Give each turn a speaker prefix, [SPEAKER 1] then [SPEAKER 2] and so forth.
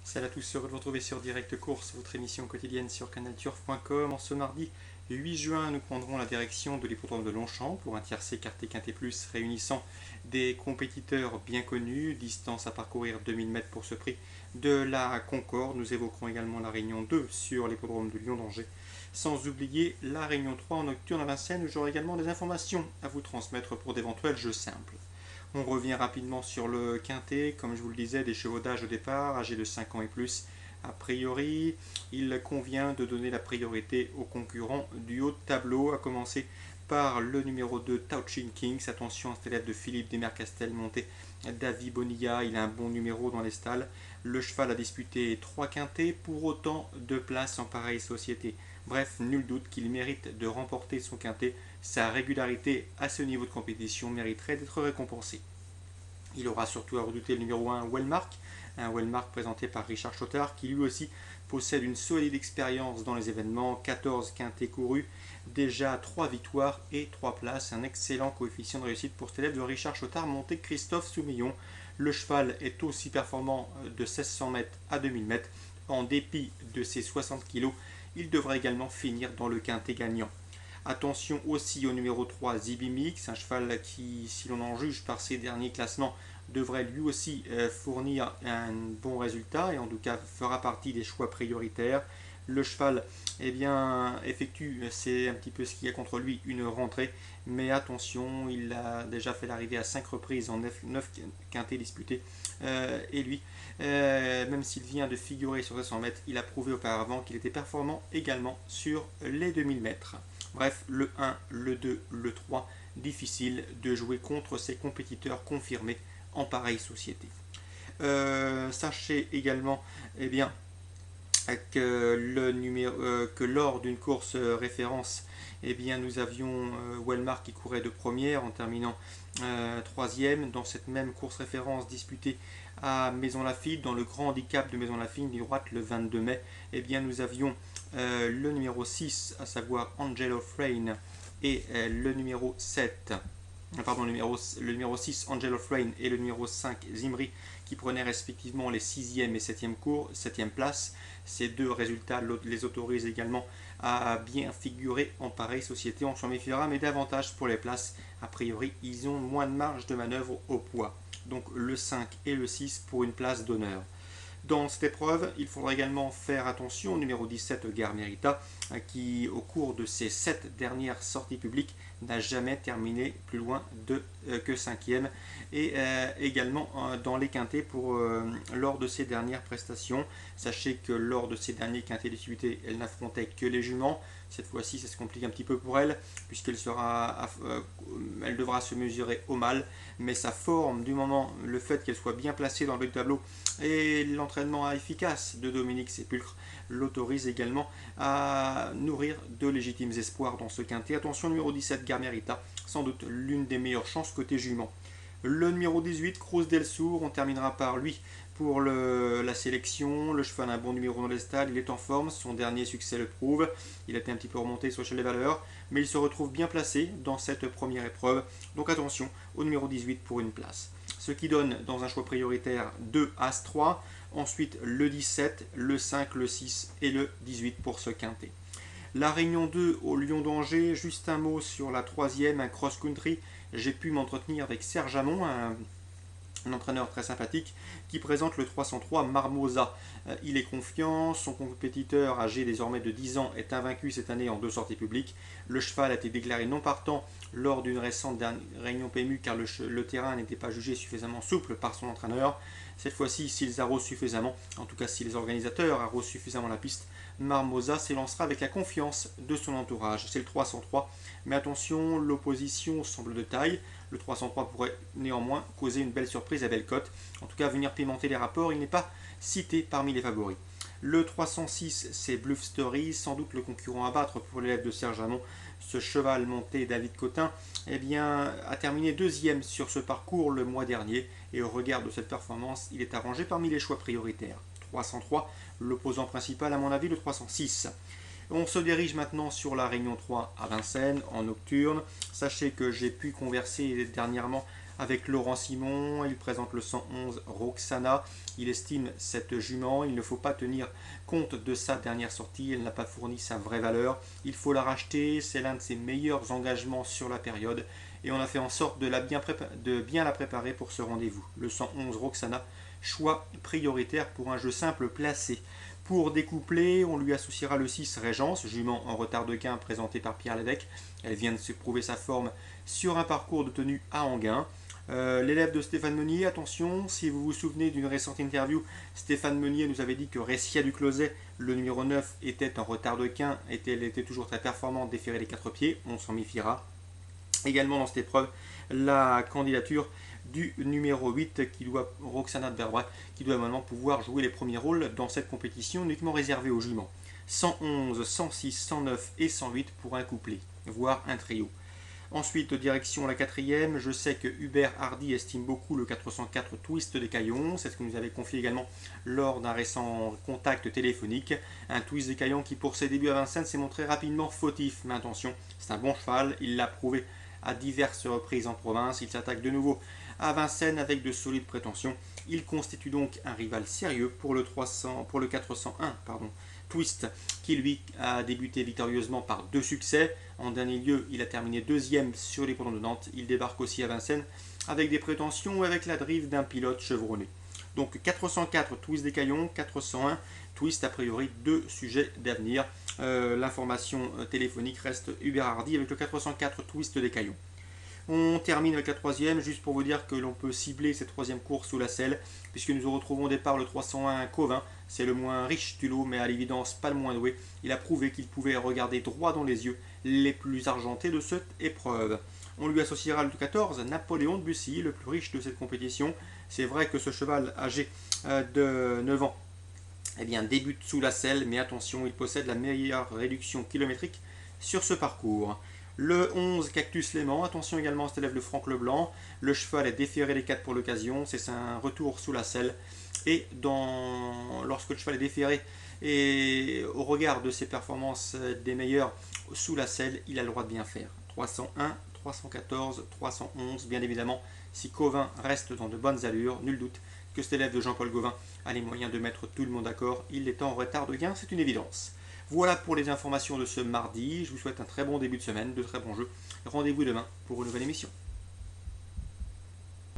[SPEAKER 1] Salut à tous, heureux de vous retrouver sur Direct Course, votre émission quotidienne sur canalturf.com. En ce mardi 8 juin, nous prendrons la direction de l'hippodrome de Longchamp pour un tiercé quarté quinté plus réunissant des compétiteurs bien connus, distance à parcourir 2000 mètres pour ce prix de la Concorde. Nous évoquerons également la Réunion 2 sur l'hippodrome de Lyon-d'Angers, sans oublier la Réunion 3 en nocturne à Vincennes où j'aurai également des informations à vous transmettre pour d'éventuels jeux simples. On revient rapidement sur le quintet, comme je vous le disais, des chevaux d'âge au départ, âgés de 5 ans et plus. A priori, il convient de donner la priorité aux concurrents du haut de tableau, à commencer par le numéro 2, Touching Kings. Attention à cette élève de Philippe Desmercastel, monté David Bonilla, il a un bon numéro dans les stalles. Le cheval a disputé 3 quintets pour autant de places en pareille société. Bref, nul doute qu'il mérite de remporter son quintet. Sa régularité à ce niveau de compétition mériterait d'être récompensée. Il aura surtout à redouter le numéro 1, Wellmark, un Wellmark présenté par Richard Chottard qui lui aussi possède une solide expérience dans les événements, 14 quintés courus, déjà 3 victoires et 3 places, un excellent coefficient de réussite pour cet élève de Richard Chottard monté Christophe Soumillon. Le cheval est aussi performant de 1600 mètres à 2000 mètres. En dépit de ses 60 kg, il devrait également finir dans le quintet gagnant. Attention aussi au numéro 3, Zibimix, un cheval qui, si l'on en juge par ses derniers classements, devrait lui aussi fournir un bon résultat et en tout cas fera partie des choix prioritaires. Le cheval effectue, c'est un petit peu ce qu'il y a contre lui, une rentrée, mais attention, il a déjà fait l'arrivée à 5 reprises en 9 quintés disputés. Et lui, même s'il vient de figurer sur 200 mètres, il a prouvé auparavant qu'il était performant également sur les 2000 mètres. Bref, le 1, le 2, le 3, difficile de jouer contre ses compétiteurs confirmés en pareille société. Sachez également eh bien, que lors d'une course référence, nous avions Wellmark qui courait de première en terminant troisième. Dans cette même course référence disputée à Maison Lafitte, dans le grand handicap de Maison Lafitte, ligne droite le 22 mai, nous avions le numéro 6, à savoir Angel of Rain, et le numéro 7, le numéro 6, Angel of Rain, et le numéro 5, Zimri, qui prenaient respectivement les 6e et 7e places. Ces deux résultats les autorisent également à bien figurer en pareille société. On s'en méfiera, mais davantage pour les places. A priori, ils ont moins de marge de manœuvre au poids. Donc le 5 et le 6 pour une place d'honneur. Dans cette épreuve, il faudra également faire attention au numéro 17, Gare Merita, qui, au cours de ses 7 dernières sorties publiques, n'a jamais terminé plus loin que 5e. Et également dans les quintets lors de ses dernières prestations. Sachez que lors de ses derniers quintets disputés, elle n'affrontait que les juments. Cette fois-ci, ça se complique un petit peu pour elle, puisqu'elle elle devra se mesurer au mâle. Mais sa forme, du moment, le fait qu'elle soit bien placée dans le tableau, et l'entraînement efficace de Dominique Sépulcre l'autorise également à nourrir de légitimes espoirs dans ce quintet. Attention, numéro 17, Garmerita, sans doute l'une des meilleures chances côté jument. Le numéro 18, Cruz del Sur, on terminera par lui pour la sélection. Le cheval a un bon numéro dans les stades, il est en forme, son dernier succès le prouve. Il a été un petit peu remonté sur l'échelle des valeurs, mais il se retrouve bien placé dans cette première épreuve. Donc attention au numéro 18 pour une place. Ce qui donne dans un choix prioritaire 2 As 3, ensuite le 17, le 5, le 6 et le 18 pour ce quintet. La Réunion 2 au Lyon-d'Angers, juste un mot sur la troisième, un cross-country. J'ai pu m'entretenir avec Serge Hamon, un entraîneur très sympathique, qui présente le 303 Marmosa. Il est confiant, son compétiteur âgé désormais de 10 ans est invaincu cette année en 2 sorties publiques. Le cheval a été déclaré non partant lors d'une récente réunion PMU car le terrain n'était pas jugé suffisamment souple par son entraîneur. Cette fois-ci, s'ils arrosent suffisamment, en tout cas si les organisateurs arrosent suffisamment la piste, Marmosa s'élancera avec la confiance de son entourage. C'est le 303, mais attention, l'opposition semble de taille. Le 303 pourrait néanmoins causer une belle surprise à belle cote. En tout cas, venir pimenter les rapports, il n'est pas cité parmi les favoris. Le 306, c'est Bluff Story, sans doute le concurrent à battre pour l'élève de Serge Hamon. Ce cheval monté David Cotin a terminé deuxième sur ce parcours le mois dernier et au regard de cette performance, il est arrangé parmi les choix prioritaires. 303, l'opposant principal à mon avis, le 306. On se dirige maintenant sur la Réunion 3 à Vincennes en nocturne. Sachez que j'ai pu converser dernièrement avec Laurent Simon. Il présente le 111 Roxana. Il estime cette jument. Il ne faut pas tenir compte de sa dernière sortie. Elle n'a pas fourni sa vraie valeur. Il faut la racheter. C'est l'un de ses meilleurs engagements sur la période. Et on a fait en sorte de bien la préparer pour ce rendez-vous. Le 111 Roxana, choix prioritaire pour un jeu simple placé. Pour découpler, on lui associera le 6 Régence, jument en retard de gain présenté par Pierre Lévesque. Elle vient de se prouver sa forme sur un parcours de tenue à Enghien. L'élève de Stéphane Meunier, attention, si vous vous souvenez d'une récente interview, Stéphane Meunier nous avait dit que Ressia du Closet, le numéro 9, était en retard de gain, elle était toujours très performante, déférer les 4 pieds, on s'en méfiera. Également dans cette épreuve, la candidature du numéro 8, Roxana de Verbrac, qui doit maintenant pouvoir jouer les premiers rôles dans cette compétition uniquement réservée aux juments. 111, 106, 109 et 108 pour un couplet, voire un trio. Ensuite, direction la quatrième, je sais que Hubert Hardy estime beaucoup le 404 Twist des Caillons, c'est ce que nous avait confié également lors d'un récent contact téléphonique. Un Twist des Caillons qui pour ses débuts à Vincennes s'est montré rapidement fautif, mais attention, c'est un bon cheval, il l'a prouvé à diverses reprises en province, il s'attaque de nouveau à Vincennes avec de solides prétentions. Il constitue donc un rival sérieux pour le 401 Twist, qui lui a débuté victorieusement par 2 succès. En dernier lieu, il a terminé 2e sur les l'hippodrome de Nantes. Il débarque aussi à Vincennes avec des prétentions ou avec la drive d'un pilote chevronné. Donc 404 Twist des Caillons, 401 Twist, a priori 2 sujets d'avenir. L'information téléphonique reste Hubert Hardy avec le 404 Twist des Caillons. On termine avec la troisième, juste pour vous dire que l'on peut cibler cette troisième course sous la selle, puisque nous retrouvons au départ le 301 Covin. C'est le moins riche du lot, mais à l'évidence pas le moins doué. Il a prouvé qu'il pouvait regarder droit dans les yeux les plus argentés de cette épreuve. On lui associera le 14, Napoléon de Bussy, le plus riche de cette compétition. C'est vrai que ce cheval âgé de 9 ans débute sous la selle, mais attention, il possède la meilleure réduction kilométrique sur ce parcours. Le 11, Cactus Léman, attention également à cet élève de Franck Leblanc. Le cheval est déféré les 4 pour l'occasion, c'est un retour sous la selle. Et lorsque le cheval est déféré et au regard de ses performances des meilleurs sous la selle, il a le droit de bien faire. 301, 314, 311, bien évidemment, si Covin reste dans de bonnes allures, nul doute que cet élève de Jean-Paul Gauvin a les moyens de mettre tout le monde d'accord. Il est en retard de gain, c'est une évidence. Voilà pour les informations de ce mardi. Je vous souhaite un très bon début de semaine, de très bons jeux. Rendez-vous demain pour une nouvelle émission.